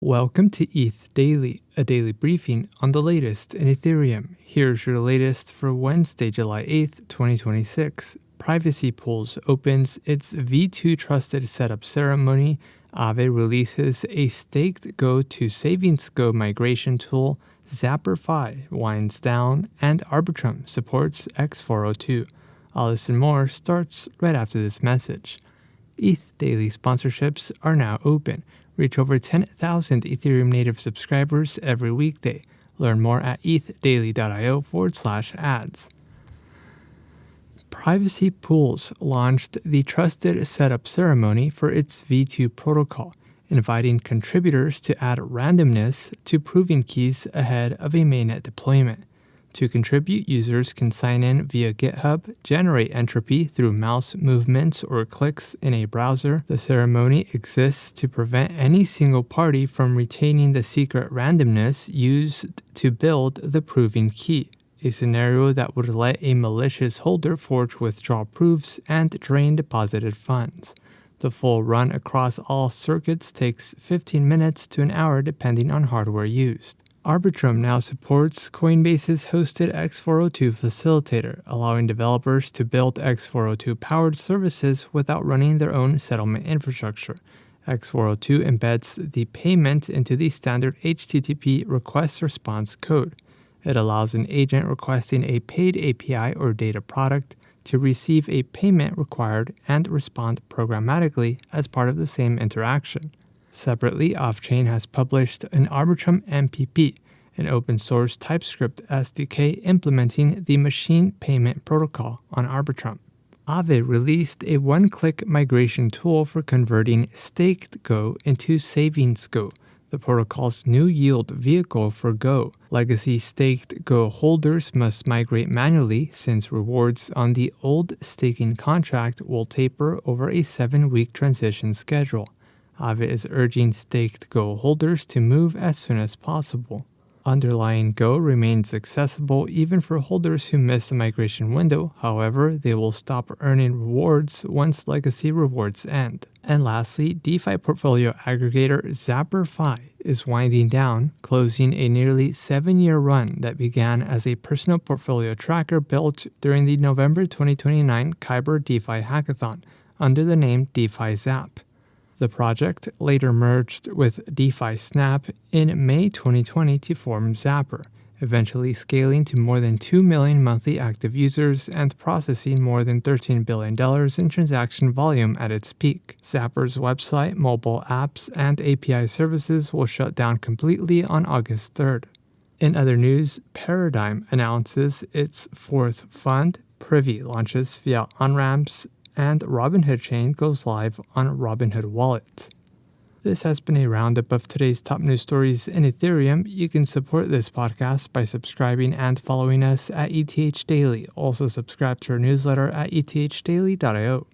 Welcome to ETH Daily, a daily briefing on the latest in Ethereum. Here's your latest for Wednesday, July 8th, 2026. Privacy Pools opens its V2 Trusted Setup ceremony. Aave releases a staked Go to Savings Go migration tool. Zapper.fi winds down, and Arbitrum supports X402. All this and more starts right after this message. ETH Daily sponsorships are now open. Reach over 10,000 Ethereum native subscribers every weekday. Learn more at ethdaily.io/ads. Privacy Pools launched the Trusted Setup ceremony for its V2 protocol, inviting contributors to add randomness to proving keys ahead of a mainnet deployment. To contribute, users can sign in via GitHub, generate entropy through mouse movements or clicks in a browser. The ceremony exists to prevent any single party from retaining the secret randomness used to build the proving key, a scenario that would let a malicious holder forge withdrawal proofs and drain deposited funds. The full run across all circuits takes 15 minutes to an hour depending on hardware used. Arbitrum now supports Coinbase's hosted X402 facilitator, allowing developers to build X402-powered services without running their own settlement infrastructure. X402 embeds the payment into the standard HTTP request response code. It allows an agent requesting a paid API or data product to receive a payment required and respond programmatically as part of the same interaction. Separately, Offchain has published an Arbitrum MPP, an open-source TypeScript SDK implementing the machine payment protocol on Arbitrum. Aave released a one-click migration tool for converting staked Go into Savings Go, the protocol's new yield vehicle for Go. Legacy staked Go holders must migrate manually since rewards on the old staking contract will taper over a 7-week transition schedule. Aave is urging staked Go holders to move as soon as possible. Underlying Go remains accessible even for holders who miss the migration window. However, they will stop earning rewards once legacy rewards end. And lastly, DeFi portfolio aggregator Zapper.fi is winding down, closing a nearly 7-year run that began as a personal portfolio tracker built during the November 2029 Kyber DeFi hackathon under the name DeFi Zap. The project later merged with DeFi Snap in May 2020 to form Zapper, eventually scaling to more than 2 million monthly active users and processing more than $13 billion in transaction volume at its peak. Zapper's website, mobile apps, and API services will shut down completely on August 3rd. In other news, Paradigm announces its fourth fund, Privy launches via on-ramps, and Robinhood Chain goes live on Robinhood Wallet. This has been a roundup of today's top news stories in Ethereum. You can support this podcast by subscribing and following us at ETH Daily. Also subscribe to our newsletter at ethdaily.io.